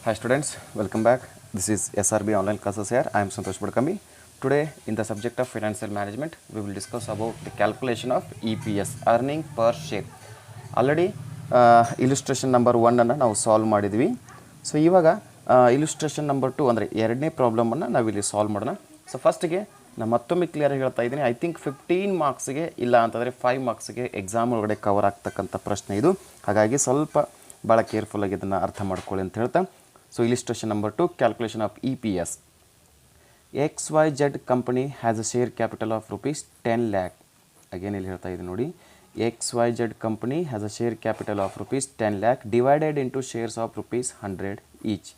Hi students, welcome back. This is SRB online classes here. I am Santosh Badkami. Today in the subject of financial management, we will discuss about the calculation of EPS, earning per share. Already illustration number 1 ನಾವು solve ಮಾಡಿದ್ವಿ. So ಇವಾಗ illustration number 2 ಅಂದರೆ ಎರಡನೇ ಪ್ರಾಬ್ಲಮನ್ನು ನಾವಿಲ್ಲಿ solve ಮಾಡೋಣ. So ಫಸ್ಟಿಗೆ ನಾನು ಮತ್ತೊಮ್ಮೆ ಕ್ಲಿಯರ್ ಹೇಳ್ತಾ ಇದ್ದೀನಿ. ಐ ಥಿಂಕ್ 15 ಮಾರ್ಕ್ಸ್ಗೆ ಇಲ್ಲ ಅಂತಂದರೆ 5 ಮಾರ್ಕ್ಸ್ಗೆ ಎಕ್ಸಾಮ್ ಒಳಗಡೆ ಕವರ್ ಆಗ್ತಕ್ಕಂಥ ಪ್ರಶ್ನೆ ಇದು. ಹಾಗಾಗಿ ಸ್ವಲ್ಪ ಭಾಳ ಕೇರ್ಫುಲ್ಲಾಗಿ ಇದನ್ನು ಅರ್ಥ ಮಾಡ್ಕೊಳ್ಳಿ ಅಂತ ಹೇಳ್ತಾ. So illustration number 2, calculation of EPS. XYZ company has a share capital of rupees 10 lakh. Again ಇಲ್ಲಿ ಹೇಳ್ತಾ ಇದ್ದೀನಿ ನೋಡಿ, XYZ company has a share capital of rupees 10 lakh divided into shares of rupees 100 each.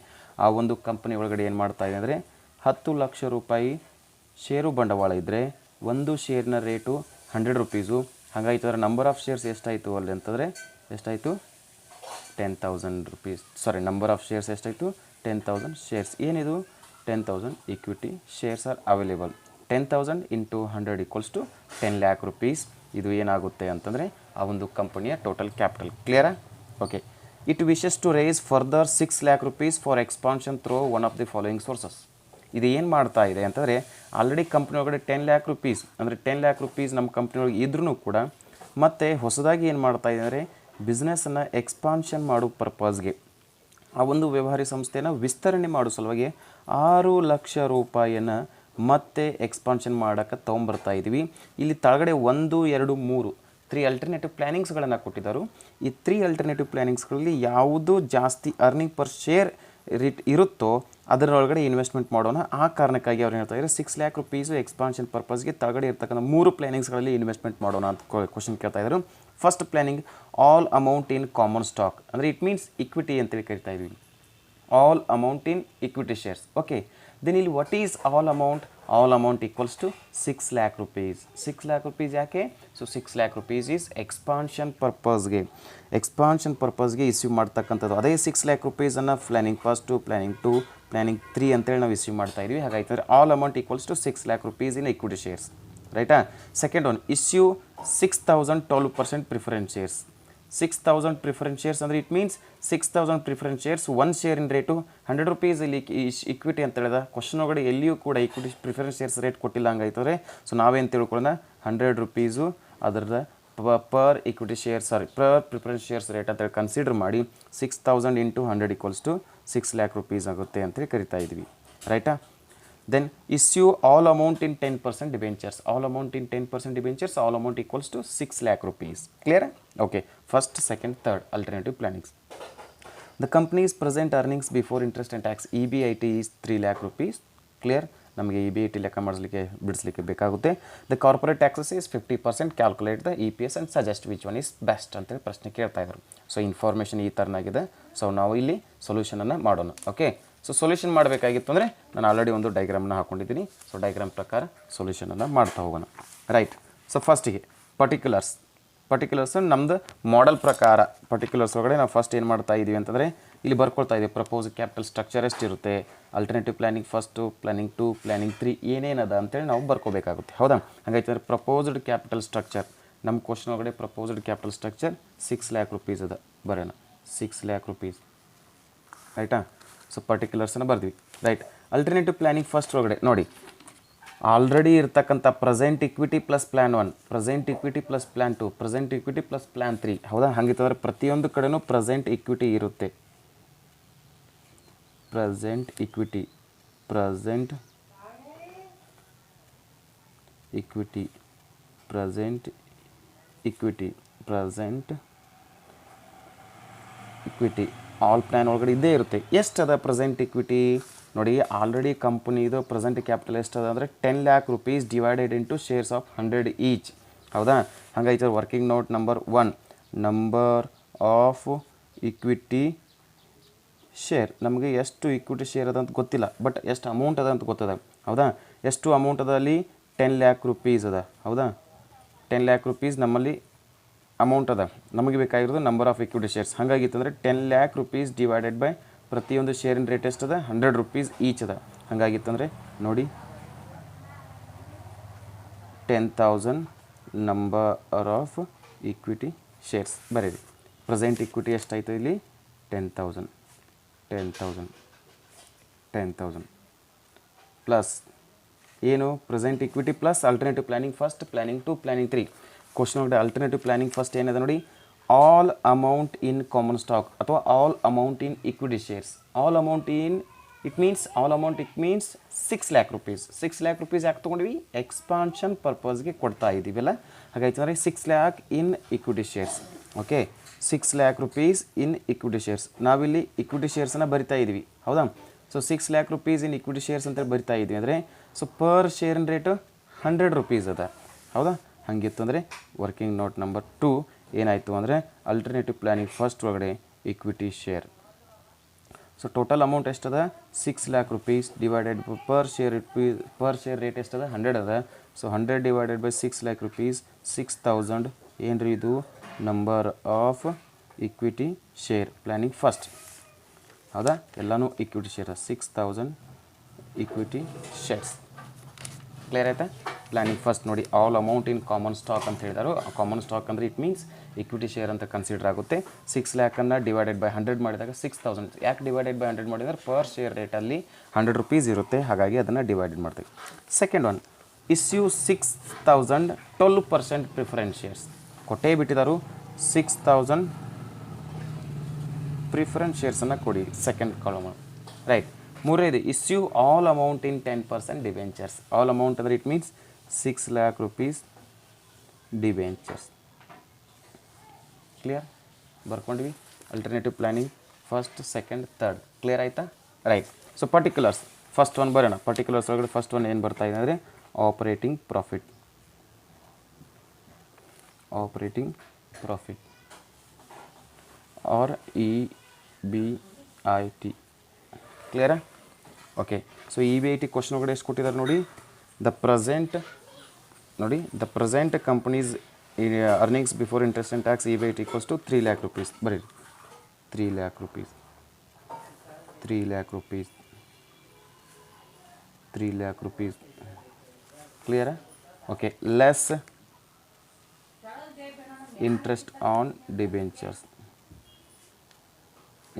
ಆ ಒಂದು company ಒಳಗಡೆ ಏನು ಮಾಡ್ತಾ ಇದೆ ಅಂದರೆ 10 ಲಕ್ಷ ರೂಪಾಯಿ ಷೇರು ಬಂಡವಾಳ ಇದ್ದರೆ ಒಂದು ಶೇರ್ನ ರೇಟು 100 ರೂಪೀಸು. ಹಾಗಾಯಿತು ಅದರ ನಂಬರ್ ಆಫ್ ಶೇರ್ಸ್ ಎಷ್ಟಾಯಿತು ಅಲ್ಲಿ ಅಂತಂದರೆ ಎಷ್ಟಾಯಿತು 10,000 ರೂಪೀಸ್. ನಂಬರ್ ಆಫ್ ಶೇರ್ಸ್ ಎಷ್ಟಾಯಿತು 10,000 ಶೇರ್ಸ್. ಏನಿದು 10,000 equity shares are available. 10,000 into 100 equals to 10 lakh rupees. ಇದು ಏನಾಗುತ್ತೆ ಅಂತಂದರೆ ಆ ಒಂದು ಕಂಪನಿಯ ಟೋಟಲ್ ಕ್ಯಾಪಿಟಲ್. ಕ್ಲಿಯರಾ? Okay. It wishes to raise further 6 lakh rupees for expansion through one of the following sources. ಇದು ಏನು ಮಾಡ್ತಾ ಇದೆ ಅಂತಂದರೆ ಆಲ್ರೆಡಿ ಕಂಪ್ನಿ ಒಳಗಡೆ 10 lakh rupees ಅಂದರೆ 10 lakh rupees ನಮ್ಮ ಕಂಪ್ನಿ ಒಳಗೆ ಇದ್ರೂ ಕೂಡ ಮತ್ತು ಹೊಸದಾಗಿ ಏನು ಮಾಡ್ತಾ ಇದೆ ಅಂದರೆ ಬಿಸ್ನೆಸ್ಸನ್ನು ಎಕ್ಸ್ಪಾನ್ಷನ್ ಮಾಡೋ ಪರ್ಪಸ್ಗೆ ಆ ಒಂದು ವ್ಯವಹಾರಿ ಸಂಸ್ಥೆಯನ್ನು ವಿಸ್ತರಣೆ ಮಾಡೋ ಸಲುವಾಗಿ 6 ಲಕ್ಷ ರೂಪಾಯಿಯನ್ನು ಮತ್ತೆ ಎಕ್ಸ್ಪಾನ್ಷನ್ ಮಾಡೋಕ್ಕೆ ತೊಗೊಂಬರ್ತಾ ಇದ್ದೀವಿ. ಇಲ್ಲಿ ತಳಗಡೆ 1, 2, 3 3 ಅಲ್ಟರ್ನೇಟಿವ್ ಪ್ಲ್ಯಾನಿಂಗ್ಸ್ಗಳನ್ನು ಕೊಟ್ಟಿದ್ದರು. ಈ 3 ಅಲ್ಟರ್ನೇಟಿವ್ ಪ್ಲ್ಯಾನಿಂಗ್ಸ್ಗಳಲ್ಲಿ ಯಾವುದು ಜಾಸ್ತಿ ಅರ್ನಿಂಗ್ ಪರ್ ಶೇರ್ ಇರುತ್ತೋ ಅದರೊಳಗಡೆ ಇನ್ವೆಸ್ಟ್ಮೆಂಟ್ ಮಾಡೋಣ. ಆ ಕಾರಣಕ್ಕಾಗಿ ಅವ್ರು ಹೇಳ್ತಾ ಇದ್ದಾರೆ 6 lakh rupees ಎಕ್ಸ್ಪಾನ್ಷನ್ ಪರ್ಪಸ್ಗೆ ತಳಗಡೆ ಇರ್ತಕ್ಕಂಥ 3 ಪ್ಲ್ಯಾನಿಂಗ್ಸ್ಗಳಲ್ಲಿ ಇನ್ವೆಸ್ಟ್ಮೆಂಟ್ ಮಾಡೋಣ ಅಂತ ಕ್ವಶನ್ ಕೇಳ್ತಾ ಇದ್ದಾರೆ. First planning all amount in common stock, ಅಂದರೆ ಇಟ್ ಮೀನ್ಸ್ ಇಕ್ವಿಟಿ ಅಂತೇಳಿ ಕರಿತಾ ಇದ್ವಿ. All amount in equity shares. Okay. Then ಇಲ್ಲಿ what is all amount? All amount equals to 6 lakh rupees. 6 lakh rupees ಯಾಕೆ? So 6 lakh rupees is expansion ಪರ್ಪಸ್ಗೆ issue ಮಾಡ್ತಕ್ಕಂಥದ್ದು. ಅದೇ 6 lakh rupees planning first, planning 2, planning 3 ಅಂತೇಳಿ ನಾವು issue ಮಾಡ್ತಾ ಇದ್ವಿ. ಹಾಗಾಯ್ತಂದರೆ all amount equals to 6 lakh rupees in equity shares. ರೈಟಾ? Second one, issue 6,000 12% preference shares. 6,000 preference shares ಅಂದರೆ ಇಟ್ ಮೀನ್ಸ್ 6,000 ಪ್ರಿಫರೆನ್ಸ್ ಶೇರ್ಸ್, ಒಂದು ಶೇರಿನ ರೇಟು 100 ರೂಪೀಸ್. ಇಲ್ಲಿ ಇಕ್ವಿಟಿ ಅಂತ ಹೇಳಿದ ಕ್ವಶನ್ ಒಳಗಡೆ ಎಲ್ಲಿಯೂ ಕೂಡ ಇಕ್ವಿಟಿ ಪ್ರಿಫರೆನ್ಸ್ ಶೇರ್ಸ್ ರೇಟ್ ಕೊಟ್ಟಿಲ್ಲ ಹಂಗಾಯ್ತಂದರೆ. ಸೊ ನಾವೇನು ತಿಳ್ಕೊಳ್ಳೋಣ, 100 ರೂಪೀಸು ಅದರ per equity share per preference shares rate ಅಂತೇಳಿ ಕನ್ಸಿಡರ್ ಮಾಡಿ 6,000 into 100 equals to 6 lakh rupees ಆಗುತ್ತೆ ಅಂತೇಳಿ ಕರಿತಾ ಇದ್ವಿ. ರೈಟಾ? Then issue all amount in 10% debentures. All amount in 10% debentures, all amount equals to 6 lakh rupees. Clear? Okay. First, second, third alternative plannings. The company's present earnings before interest and tax EBIT is 3 lakh rupees. Clear? ನಮಗೆ EBIT ಲೆಕ್ಕ ಬಿಡಿಸಲಿಕ್ಕೆ ಬೇಕಾಗುತ್ತೆ. The corporate taxes is 50%. Calculate the EPS and suggest which one is best ಅಂತೇಳಿ ಪ್ರಶ್ನೆ ಕೇಳ್ತಾ ಇದ್ರು. So information ಈ ಥರನಾಗಿದೆ. So ನಾವು ಇಲ್ಲಿ ಸೊಲ್ಯೂಷನನ್ನು ಮಾಡೋಣ. ಓಕೆ. ಸೊ ಸೊಲ್ಯೂಷನ್ ಮಾಡಬೇಕಾಗಿತ್ತು ಅಂದರೆ ನಾನು ಆಲ್ರೆಡಿ ಒಂದು ಡೈಗ್ರಾಮ್ನ ಹಾಕ್ಕೊಂಡಿದ್ದೀನಿ. ಸೊ ಡೈಗ್ರಾಮ್ ಪ್ರಕಾರ ಸೊಲ್ಯೂಷನನ್ನು ಮಾಡ್ತಾ ಹೋಗೋಣ. ರೈಟ್. ಸೊ ಫಸ್ಟಿಗೆ ಪರ್ಟಿಕ್ಯುಲರ್ಸ್ ನಮ್ಮದು ಮಾಡೆಲ್ ಪ್ರಕಾರ ಪರ್ಟಿಕ್ಯುಲರ್ಸ್ ಒಳಗಡೆ ನಾವು ಫಸ್ಟ್ ಏನು ಮಾಡ್ತಾ ಇದ್ದೀವಿ ಅಂತಂದರೆ ಇಲ್ಲಿ ಬರ್ಕೊಳ್ತಾ ಇದ್ದೀವಿ ಪ್ರಪೋಸ್ ಕ್ಯಾಪಿಟಲ್ ಸ್ಟ್ರಕ್ಚರ್ ಎಷ್ಟಿರುತ್ತೆ, alternative planning first, planning 2, planning 3 ಏನೇನದ ಅಂತೇಳಿ ನಾವು ಬರ್ಕೋಬೇಕಾಗುತ್ತೆ. ಹೌದಾ? ಹಾಗಾಯ್ತಂದ್ರೆ ಪ್ರಪೋಸ್ಡ್ ಕ್ಯಾಪಿಟಲ್ ಸ್ಟ್ರಕ್ಚರ್ ನಮ್ಮ ಕ್ವಶನ್ ಒಳಗಡೆ proposed capital structure 6 lakh rupees ಅದ. ಬರೋಣ 6 lakh rupees. ರೈಟಾ? ಸೊ ಪರ್ಟಿಕ್ಯುಲರ್ಸನ್ನು ಬರ್ದ್ವಿ. ರೈಟ್. ಅಲ್ಟರ್ನೇಟಿವ್ ಪ್ಲ್ಯಾನಿಂಗ್ ಫಸ್ಟ್ ಒಳಗಡೆ ನೋಡಿ ಆಲ್ರೆಡಿ ಇರ್ತಕ್ಕಂಥ present equity plus plan 1, present equity plus plan 2, present equity plus plan 3. ಹೌದಾ? ಹಾಗಿತ್ತಂದರೆ ಪ್ರತಿಯೊಂದು ಕಡೆನೂ ಪ್ರೆಸೆಂಟ್ ಇಕ್ವಿಟಿ ಇರುತ್ತೆ. ಪ್ರೆಸೆಂಟ್ ಇಕ್ವಿಟಿ ಆಲ್ ಪ್ಲ್ಯಾನ್ ಒಳಗಡೆ ಇದ್ದೇ ಇರುತ್ತೆ. ಎಷ್ಟದ ಪ್ರೆಸೆಂಟ್ ಇಕ್ವಿಟಿ ನೋಡಿ, ಆಲ್ರೆಡಿ ಕಂಪ್ನಿದು ಪ್ರೆಸೆಂಟ್ ಕ್ಯಾಪಿಟಲ್ ಎಷ್ಟದ ಅಂದರೆ 10 lakh rupees divided into shares of 100 each. ಹೌದಾ? ಹಾಗಾಯ್ತು working note number 1, number of equity share. ನಮಗೆ ಎಷ್ಟು ಇಕ್ವಿಟಿ ಶೇರ್ ಅದ ಅಂತ ಗೊತ್ತಿಲ್ಲ, ಬಟ್ ಎಷ್ಟು ಅಮೌಂಟ್ ಅದ ಅಂತ ಗೊತ್ತದ. ಹೌದಾ? ಎಷ್ಟು ಅಮೌಂಟ್ ಅದ ಅಲ್ಲಿ 10 lakh rupees ಅದ. ಹೌದಾ? 10 lakh rupees ನಮ್ಮಲ್ಲಿ ಅಮೌಂಟ್ ಅದ. ನಮಗೆ ಬೇಕಾಗಿರೋದು ನಂಬರ್ ಆಫ್ ಇಕ್ವಿಟಿ ಶೇರ್ಸ್. ಹಾಗಾಗಿತ್ತಂದರೆ 10 lakh rupees ಡಿವೈಡೆಡ್ ಬೈ ಪ್ರತಿಯೊಂದು ಶೇರಿನ ರೇಟ್ ಎಷ್ಟದ 100 ರೂಪೀಸ್ ಈಚ್ ಅದ. ಹಾಗಾಗಿತ್ತಂದರೆ ನೋಡಿ 10,000 ನಂಬರ್ ಆಫ್ ಇಕ್ವಿಟಿ ಶೇರ್ಸ್ ಬರೀರಿ. ಪ್ರೆಸೆಂಟ್ ಇಕ್ವಿಟಿ ಎಷ್ಟಾಯ್ತು ಇಲ್ಲಿ 10,000. 10,000 ಪ್ಲಸ್ ಏನು present equity plus alternative planning first, planning 2, planning 3. Question ಒಳಗಡೆ ಆಲ್ಟರ್ನೇಟಿವ್ ಪ್ಲಾನಿಂಗ್ ಫಸ್ಟ್ ಏನಿದೆ ನೋಡಿ, all amount in common stock ಅಥವಾ all amount in equity shares. All amount it means 6 lakh rupees. 6 lakh rupees ಯಾಕೆ ತೊಗೊಂಡ್ವಿ, expansion ಪರ್ಪಸ್ಗೆ ಕೊಡ್ತಾ ಇದ್ದೀವಲ್ಲ, ಹಾಗಾಯ್ತಂದರೆ 6 lakh in equity shares. Okay, 6 lakh rupees in equity shares. ನಾವಿಲ್ಲಿ ಇಕ್ವಿಟಿ ಶೇರ್ಸನ್ನು ಬರಿತಾ ಇದ್ದೀವಿ, ಹೌದಾ? So 6 lakh rupees in equity shares ಅಂತ ಬರಿತಾ ಇದ್ವಿ ಅಂದರೆ, ಸೊ ಪರ್ ಶೇರಿನ ರೇಟು 100 rupees ಅದ, ಹೌದಾ? ಹಾಗಿತ್ತು ಅಂದರೆ ವರ್ಕಿಂಗ್ ನೋಟ್ ನಂಬರ್ 2 ಏನಾಯಿತು ಅಂದರೆ ಅಲ್ಟರ್ನೇಟಿವ್ ಪ್ಲಾನಿಂಗ್ ಫಸ್ಟ್ ಒಳಗಡೆ equity share. So total amount ಎಷ್ಟದ, 6 lakh rupees divided per share rate ಎಷ್ಟದ, 100 ಅದ. So 100 divided by 6 lakh rupees 6000 ಏನ್ರಿ ಇದು number of equity share planning first, ಹೌದಾ? ಎಲ್ಲನೂ equity share 6000 equity shares. Clear ಆಯ್ತಾ? ಪ್ಲಾನಿಂಗ್ ಫಸ್ಟ್ ನೋಡಿ, all amount in common stock ಅಂತ ಹೇಳಿದಾರು. ಕಾಮನ್ ಸ್ಟಾಕ್ ಅಂದರೆ ಇಟ್ ಮೀನ್ಸ್ ಇಕ್ವಿಟಿ ಶೇರ್ ಅಂತ ಕನ್ಸಿಡರ್ ಆಗುತ್ತೆ. 6 lakh ಡಿವೈಡೆಡ್ ಬೈ 100 ಮಾಡಿದಾಗ 6000. ಯಾಕೆ ಡಿವೈಡೆಡ್ ಬೈ 100 ಮಾಡಿದರೆ ಪರ್ ಶೇರ್ ರೇಟಲ್ಲಿ 100 rupees ಇರುತ್ತೆ, ಹಾಗಾಗಿ ಅದನ್ನು ಡಿವೈಡೆಡ್ ಮಾಡ್ತೀವಿ. Second one, issue 6000 12% preference shares. ಕೊಟ್ಟೇ ಬಿಟ್ಟಿದ್ದಾರು, 6000 ಪ್ರಿಫರೆನ್ಸ್ ಶೇರ್ಸನ್ನು ಕೊಡಿ, ಸೆಕೆಂಡ್ ಕಾಲಮ್. ರೈಟ್. ಮೂರನೇದು, issue all amount in 10% debentures. All amount ಅಂದರೆ it means 6 lakh rupees debentures. Clear? ಬರ್ಕೊಂಡ್ವಿ. Alternative planning first, second, third. Clear ಆಯಿತಾ? Right. So particulars first one ಬರೋಣ. Particulars ಒಳಗಡೆ ಫಸ್ಟ್ ಒನ್ ಏನು ಬರ್ತಾ ಇದೆ ಅಂದರೆ operating profit. Operating profit or EBIT. ಕ್ಲಿಯರಾ? ಓಕೆ. ಸೊ EBIT ಕ್ವಶನ್ ಒಳಗಡೆ ಎಷ್ಟು ಕೊಟ್ಟಿದ್ದಾರೆ ನೋಡಿ, the present companies earnings before interest and tax EBIT equals to 3 lakh rupees. ಬರೀರಿ, 3 lakh rupees, 3 lakh rupees, 3 lakh rupees. ಕ್ಲಿಯರಾ? Okay. Less interest on debentures.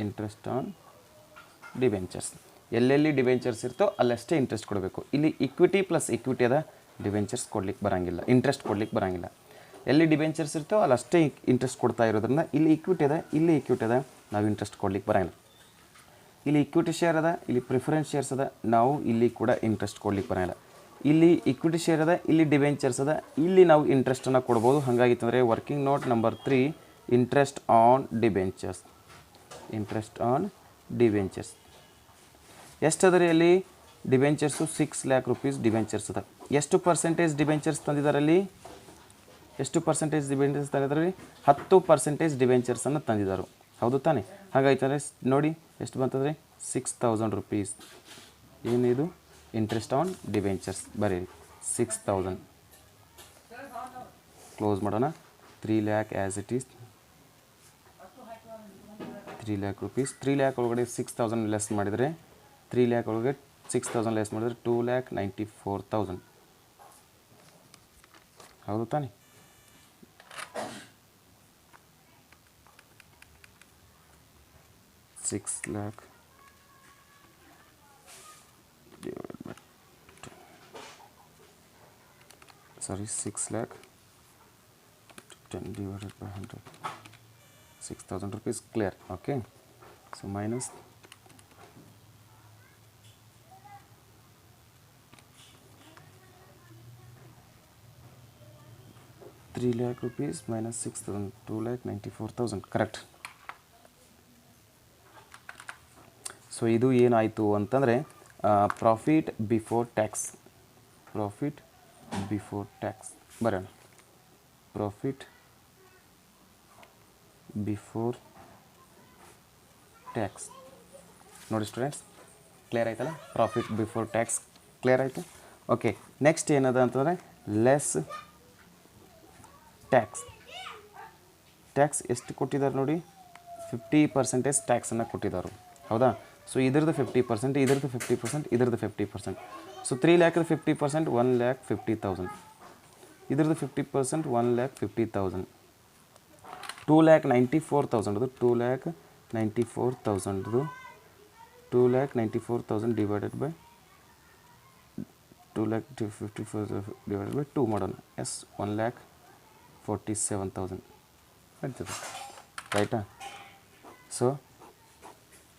Interest on debentures. ಎಲ್ಲೆಲ್ಲಿ debentures ಇರ್ತೋ ಅಲ್ಲಷ್ಟೇ interest ಕೊಡಬೇಕು. ಇಲ್ಲಿ ಇಕ್ವಿಟಿ ಪ್ಲಸ್ ಇಕ್ವಿಟಿ ಅದ, debentures ಕೊಡ್ಲಿಕ್ಕೆ ಬರೋಂಗಿಲ್ಲ, ಇಂಟ್ರೆಸ್ಟ್ ಕೊಡ್ಲಿಕ್ಕೆ ಬರೋಂಗಿಲ್ಲ. ಎಲ್ಲಿ ಡಿಬೆಂಚರ್ಸ್ ಇರ್ತೋ ಅಲ್ಲಷ್ಟೇ ಇಂಟ್ರೆಸ್ಟ್ ಕೊಡ್ತಾ ಇರೋದ್ರಿಂದ ಇಲ್ಲಿ ಇಕ್ವಿಟಿ ಅದ, ಇಲ್ಲಿ ಇಕ್ವಿಟಿ ಅದ, ನಾವು ಇಂಟ್ರೆಸ್ಟ್ ಕೊಡ್ಲಿಕ್ಕೆ ಬರೋಂಗಿಲ್ಲ. ಇಲ್ಲಿ ಇಕ್ವಿಟಿ ಶೇರ್ ಅದ, ಇಲ್ಲಿ ಪ್ರಿಫರೆನ್ಸ್ ಶೇರ್ಸ್ ಅದ, ನಾವು ಇಲ್ಲಿ ಕೂಡ ಇಂಟ್ರೆಸ್ಟ್ ಕೊಡ್ಲಿಕ್ಕೆ ಬರೋಂಗಿಲ್ಲ. ಇಲ್ಲಿ ಇಕ್ವಿಟಿ ಶೇರ್ ಅದ, ಇಲ್ಲಿ ಡಿಬೆಂಚರ್ಸ್ ಅದ, ಇಲ್ಲಿ ನಾವು ಇಂಟ್ರೆಸ್ಟನ್ನು ಕೊಡ್ಬೋದು. ಹಾಗಾಗಿತ್ತಂದರೆ working note number 3 interest on debentures. Interest on debentures ಎಷ್ಟದ ಅಲ್ಲಿ ಡಿಬೆಂಚರ್ಸು 6 lakh rupees ಡಿಬೆಂಚರ್ಸ್ ಅದ. ಎಷ್ಟು ಪರ್ಸೆಂಟೇಜ್ ಡಿಬೆಂಚರ್ಸ್ ತಂದಿದ್ದಾರಲ್ಲಿ, ಎಷ್ಟು ಪರ್ಸೆಂಟೇಜ್ ಡಿಬೆಂಚರ್ಸ್ ತಂದಿದ್ದಾರೆ, 10% ಡಿಬೆಂಚರ್ಸನ್ನು ತಂದಿದ್ದಾರೆ, ಹೌದು ತಾನೆ? ಹಾಗಾಯ್ತಂದರೆ ನೋಡಿ ಎಷ್ಟು ಬಂತಂದರೆ 6000 rupees. ಏನಿದು ಇಂಟ್ರೆಸ್ಟ್ ಆನ್ ಡಿಬೆಂಚರ್ಸ್, ಬರೀರಿ 6000. ಕ್ಲೋಸ್ ಮಾಡೋಣ. 3 lakh as it is, 3 lakh rupees. 3 lakh ಒಳಗಡೆ 6000 ಲೆಸ್ ಮಾಡಿದರೆ, 3 lakh ಒಳಗೆ 6000 ಲೆಸ್ ಮಾಡಿದರೆ 2,94,000, ಹೌದು ತಾನೆ? $6 lakh divided by 6 lakh 10 divided by 100, 6,000 rupees. Clear? Okay. So minus 3 lakh rupees minus 6,000, 2,94,000. Correct. So ಇದು ಏನಾಯಿತು ಅಂತಂದರೆ profit before tax. Profit before tax ಬರೋಣ. ಪ್ರಾಫಿಟ್ ಬಿಫೋರ್ ಟ್ಯಾಕ್ಸ್ ನೋಡಿ ಸ್ಟೂಡೆಂಟ್ಸ್, ಕ್ಲಿಯರ್ ಆಯ್ತಲ್ಲ? ಪ್ರಾಫಿಟ್ ಬಿಫೋರ್ ಟ್ಯಾಕ್ಸ್ ಕ್ಲಿಯರ್ ಆಯಿತು. Okay, next ಏನದ ಅಂತಂದರೆ less tax. Tax ಎಷ್ಟು ಕೊಟ್ಟಿದ್ದಾರೆ ನೋಡಿ, 50% ಟ್ಯಾಕ್ಸನ್ನು ಕೊಟ್ಟಿದ್ದಾರೆ, ಹೌದಾ? ಸೊ ಇದ್ರದ್ದು 50%, ಇದ್ರದ್ದು 50%, ಇದ್ರದ್ದು 50%. So 3 lakh 50%, 1,50,000. ಇದ್ರದ್ದು 50%, 1,50,000. 2,94,000 ಅದು 2,94,000 2,94,000 divided by 2,54,000 divided by 2 ಮಾಡೋಣ. ಎಸ್ 1,47,000 ನಡೀತದೆ ರೈಟಾ. ಸೊ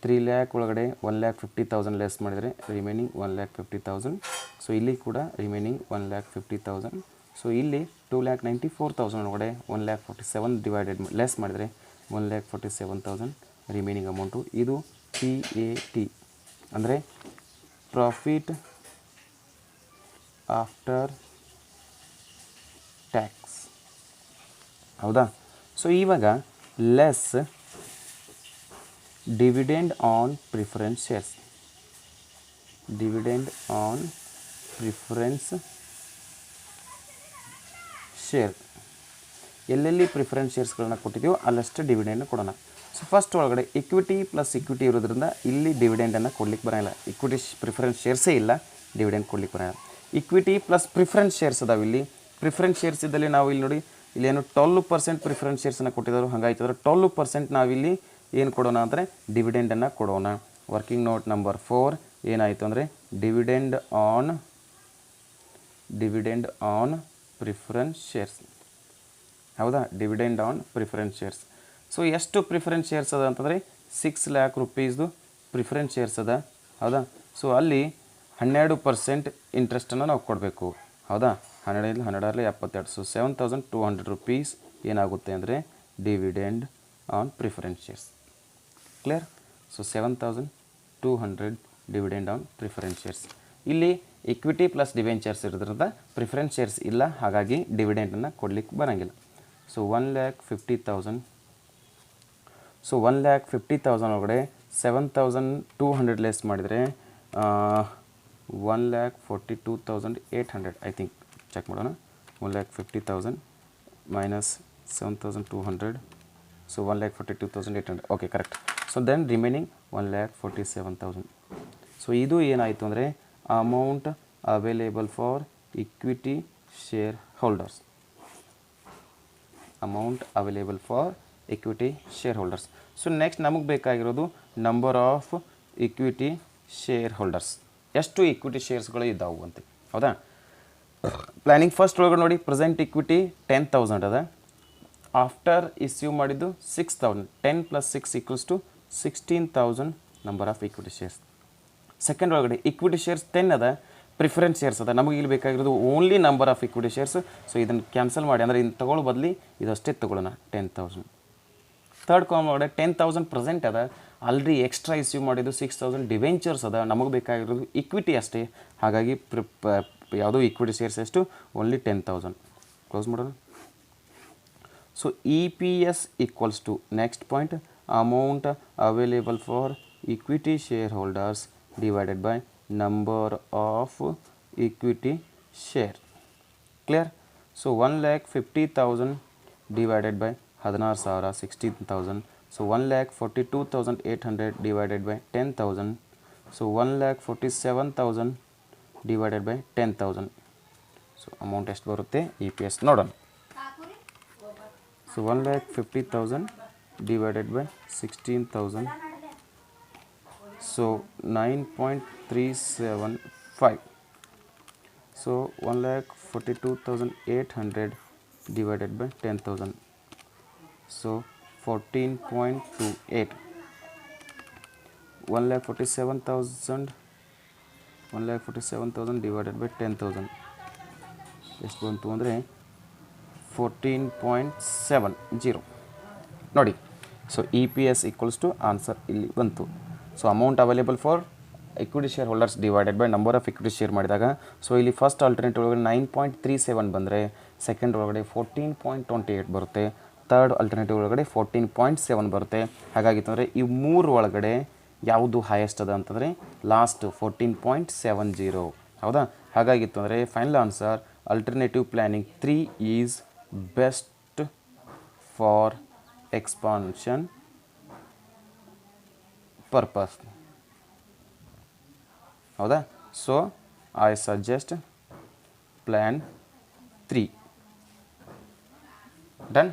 3 ಲ್ಯಾಕ್ ಒಳಗಡೆ 1,50,000 ಲೆಸ್ ಮಾಡಿದರೆ ರಿಮೈನಿಂಗ್ 1,50,000. ಸೊ ಇಲ್ಲಿ ಕೂಡ ರಿಮೈನಿಂಗ್ 1,50,000. ಸೊ ಇಲ್ಲಿ 2,94,000 ಒಳಗಡೆ 1,47,000 ಡಿವೈಡೆಡ್ ಲೆಸ್ ಮಾಡಿದರೆ 1,47,000 ರಿಮೈನಿಂಗ್ ಅಮೌಂಟು. ಇದು PAT ಅಂದರೆ ಪ್ರಾಫಿಟ್ ಆಫ್ಟರ್ ಟ್ಯಾಕ್ಸ್. ಹೌದಾ. ಸೊ ಇವಾಗ less dividend on preference shares. Dividend on preference share. ಎಲ್ಲೆಲ್ಲಿ ಪ್ರಿಫರೆನ್ಸ್ ಶೇರ್ಸ್ಗಳನ್ನ ಕೊಟ್ಟಿದ್ದೀವೋ ಅಲ್ಲಷ್ಟು ಡಿವಿಡೆಂಡ್ ಕೊಡೋಣ. ಸೊ ಫಸ್ಟ್ ಒಳಗಡೆ ಇಕ್ವಿಟಿ ಪ್ಲಸ್ ಇಕ್ವಿಟಿ ಇರೋದ್ರಿಂದ ಇಲ್ಲಿ ಡಿವಿಡೆಂಡನ್ನು ಕೊಡ್ಲಿಕ್ಕೆ ಬರೋಲ್ಲ. ಇಕ್ವಿಟಿ ಪ್ರಿಫರೆನ್ಸ್ ಶೇರ್ಸೇ ಇಲ್ಲ, ಡಿವಿಡೆಂಡ್ ಕೊಡ್ಲಿಕ್ಕೆ ಬರೋಲ್ಲ. ಇಕ್ವಿಟಿ ಪ್ಲಸ್ ಪ್ರಿಫರೆನ್ಸ್ ಶೇರ್ಸ್ ಅದಾವೆ. ಇಲ್ಲಿ ಪ್ರಿಫರೆನ್ಸ್ ಶೇರ್ಸ್ ಇದ್ದಲ್ಲಿ ನಾವು ಇಲ್ಲಿ ನೋಡಿ ಇಲ್ಲೇನು 12% ಪ್ರಿಫರೆನ್ಸ್ ಶೇರ್ಸನ್ನು ಕೊಟ್ಟಿದ್ದಾರೆ. ಹಾಗಾಯ್ತಂದ್ರೆ 12% ನಾವಿಲ್ಲಿ ಏನು ಕೊಡೋಣ ಅಂದರೆ ಡಿವಿಡೆಂಡನ್ನು ಕೊಡೋಣ. ವರ್ಕಿಂಗ್ ನೋಟ್ ನಂಬರ್ 4 ಏನಾಯಿತು ಅಂದರೆ ಡಿವಿಡೆಂಡ್ ಆನ್ ಪ್ರಿಫರೆನ್ಸ್ ಶೇರ್ಸ್. ಹೌದಾ, dividend on preference shares. So ಎಷ್ಟು ಪ್ರಿಫರೆನ್ಸ್ ಶೇರ್ಸ್ ಅದ ಅಂತಂದರೆ 6 ಲ್ಯಾಕ್ ರುಪೀಸ್ದು ಪ್ರಿಫರೆನ್ಸ್ ಶೇರ್ಸ್ ಅದ. ಹೌದಾ. ಸೊ ಅಲ್ಲಿ 12% ಇಂಟ್ರೆಸ್ಟನ್ನು ನಾವು ಕೊಡಬೇಕು. ಹೌದಾ. 12 72. ಸೊ 7,200 ರುಪೀಸ್ ಏನಾಗುತ್ತೆ ಅಂದರೆ dividend on preference shares. Clear. So 7,200 dividend on preference shares. ಇಲ್ಲಿ ಇಕ್ವಿಟಿ ಪ್ಲಸ್ ಡಿವೆಂಚರ್ಸ್ ಇರೋದ್ರಿಂದ ಪ್ರಿಫರೆನ್ಸ್ ಶೇರ್ಸ್ ಇಲ್ಲ, ಹಾಗಾಗಿ ಡಿವಿಡೆಂಡನ್ನು ಕೊಡಲಿಕ್ಕೆ ಬರೋಂಗಿಲ್ಲ. ಸೊ 1,50,000. ಸೊ 1,50,000 ಒಳಗಡೆ 7,200 ಲೆಸ್ ಮಾಡಿದರೆ 1,42,800 ಐ ಥಿಂಕ್. ಚೆಕ್ ಮಾಡೋಣ. 1,50,000 minus 7,200. So 1,42,800. Okay, correct. So then remaining 1,47,000. So ಇದು ಏನಾಯಿತು ಅಂದರೆ amount available for equity shareholders. Amount available for equity shareholders. So next ನಮಗೆ ಬೇಕಾಗಿರೋದು number of equity shareholders. ಎಷ್ಟು equity ಶೇರ್ಸ್ಗಳು ಇದ್ದಾವೆ ಅಂತ. ಹೌದಾ. ಪ್ಲ್ಯಾನಿಂಗ್ ಫಸ್ಟ್ ಒಳಗಡೆ ನೋಡಿ ಪ್ರೆಸೆಂಟ್ ಇಕ್ವಿಟಿ 10,000 ಅದ. ಆಫ್ಟರ್ ಇಸ್ಯೂ ಮಾಡಿದ್ದು 6,000. 10 + 6 = 16,000 number of equity shares. Second ಒಳಗಡೆ ಇಕ್ವಿಟಿ ಶೇರ್ಸ್ 10 ಅದ, ಪ್ರಿಫರೆನ್ಸ್ ಶೇರ್ಸ್ ಅದ. ನಮಗೆ ಇಲ್ಲಿ ಬೇಕಾಗಿರೋದು only number of equity shares. So ಇದನ್ನು ಕ್ಯಾನ್ಸಲ್ ಮಾಡಿ, ಅಂದರೆ ಇನ್ನು ತೊಗೊಳ್ಳೋ ಬದಲಿ ಇದಷ್ಟೇ ತೊಗೊಳ್ಳೋಣ, 10,000. ಥರ್ಡ್ ಕಾಲಮ್ ಒಳಗಡೆ 10,000 ಪ್ರೆಸೆಂಟ್ ಅದ, ಆಲ್ರೆಡಿ ಎಕ್ಸ್ಟ್ರಾ ಇಸ್ಯೂ ಮಾಡಿದ್ದು 6,000 ಡಿವೆಂಚರ್ಸ್ ಅದ. ನಮಗೆ ಬೇಕಾಗಿರೋದು ಇಕ್ವಿಟಿ ಅಷ್ಟೇ, ಹಾಗಾಗಿ ಯಾವುದೋ ಇಕ್ವಿಟಿ ಶೇರ್ಸ್ ಎಷ್ಟು ಓನ್ಲಿ 10,000. ಕ್ಲೋಸ್ ಮಾಡೋಣ. So EPS equals to next point amount available for equity shareholders divided by number of equity share. Clear. So 1,50,000 divided by 16,000 16,000. So 1,42,800 divided by 10,000. So 1,47,000 divided by 10,000. So amount ಎಷ್ಟು ಬರುತ್ತೆ EPS ನೋಡೋಣ. So 1,50,000 divided by 16,000. So 9.375. So 1,42,800 divided by 10,000. So 14.28. 1,47,000 divided by 10,000 ಎಷ್ಟು ಬಂತು ಅಂದರೆ 14.70 ನೋಡಿ. So EPS equals to answer ಇಲ್ಲಿ ಬಂತು. So amount available for equity shareholders divided by number of equity share ಮಾಡಿದಾಗ, ಸೊ ಇಲ್ಲಿ ಫಸ್ಟ್ ಆಲ್ಟರ್ನೇಟಿವ್ ಒಳಗಡೆ 9.37 ಬಂದರೆ, ಸೆಕೆಂಡ್ ಒಳಗಡೆ 14.28 ಬರುತ್ತೆ, ಥರ್ಡ್ ಆಲ್ಟರ್ನೇಟಿವ್ ಒಳಗಡೆ 14.7 ಬರುತ್ತೆ. ಹಾಗಾಗಿತ್ತಂದರೆ ಈ ಮೂರು ಒಳಗಡೆ ಯಾವುದು ಹೈಯೆಸ್ಟ್ ಅದ ಅಂತಂದರೆ ಲಾಸ್ಟ್ 14.70. ಹೌದಾ. ಹಾಗಾಗಿತ್ತು ಅಂದರೆ final answer alternative planning 3 is best for expansion purpose. ಹೌದಾ. So I suggest plan 3. Done.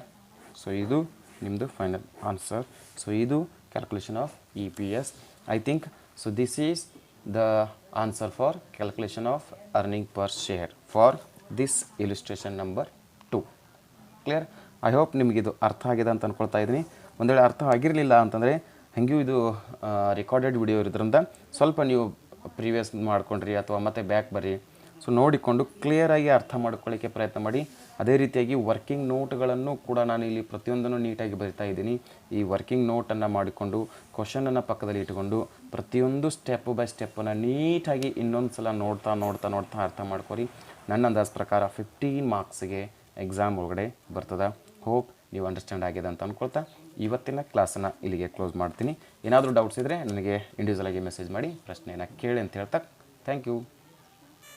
So ಇದು ನಿಮ್ಮದು ಫೈನಲ್ ಆನ್ಸರ್. ಸೊ ಇದು calculation of EPS. I think so this is the answer for calculation of earning per share for this illustration number 2. Clear? I hope ನಿಮಗಿದು ಅರ್ಥ ಆಗಿದೆ ಅಂತ ಅಂದ್ಕೊಳ್ತಾ ಇದ್ದೀನಿ. ಒಂದು ವೇಳೆ ಅರ್ಥ ಆಗಿರಲಿಲ್ಲ ಅಂತಂದರೆ ಹಾಗೆಯೂ ಇದು ರೆಕಾರ್ಡೆಡ್ ವಿಡಿಯೋ ಇರೋದ್ರಿಂದ ಸ್ವಲ್ಪ ನೀವು ಪ್ರೀವಿಯಸ್ ಮಾಡ್ಕೊಂಡ್ರಿ ಅಥವಾ ಮತ್ತೆ ಬ್ಯಾಕ್ ಬರ್ರಿ. ಸೊ ನೋಡಿಕೊಂಡು ಕ್ಲಿಯರಾಗಿ ಅರ್ಥ ಮಾಡ್ಕೊಳ್ಳಿಕ್ಕೆ ಪ್ರಯತ್ನ ಮಾಡಿ. ಅದೇ ರೀತಿಯಾಗಿ ವರ್ಕಿಂಗ್ ನೋಟ್ಗಳನ್ನು ಕೂಡ ನಾನು ಇಲ್ಲಿ ಪ್ರತಿಯೊಂದನ್ನು ನೀಟಾಗಿ ಬರಿತಾ ಇದ್ದೀನಿ. ಈ ವರ್ಕಿಂಗ್ ನೋಟನ್ನು ಮಾಡಿಕೊಂಡು ಕ್ವಶನನ್ನು ಪಕ್ಕದಲ್ಲಿ ಇಟ್ಟುಕೊಂಡು ಪ್ರತಿಯೊಂದು ಸ್ಟೆಪ್ ಬೈ ಸ್ಟೆಪ್ಪನ್ನು ನೀಟಾಗಿ ಇನ್ನೊಂದು ಸಲ ನೋಡ್ತಾ ಅರ್ಥ ಮಾಡ್ಕೊರಿ. ನನ್ನ ಅಂದಾಜು ಪ್ರಕಾರ 15 ಮಾರ್ಕ್ಸಿಗೆ ಎಕ್ಸಾಮ್ ಒಳಗಡೆ ಬರ್ತದೆ. ಹೋಪ್ ನೀವು ಅಂಡರ್ಸ್ಟ್ಯಾಂಡ್ ಆಗಿದೆ ಅಂತ ಅಂದ್ಕೊಳ್ತಾ ಇವತ್ತಿನ ಕ್ಲಾಸನ್ನು ಇಲ್ಲಿಗೆ ಕ್ಲೋಸ್ ಮಾಡ್ತೀನಿ. ಏನಾದರೂ ಡೌಟ್ಸ್ ಇದ್ದರೆ ನನಗೆ ಇಂಡಿವಿಜುವಲ್ ಆಗಿ ಮೆಸೇಜ್ ಮಾಡಿ ಪ್ರಶ್ನೆಯನ್ನು ಕೇಳಿ ಅಂತ ಹೇಳ್ತಾ ಥ್ಯಾಂಕ್ ಯು.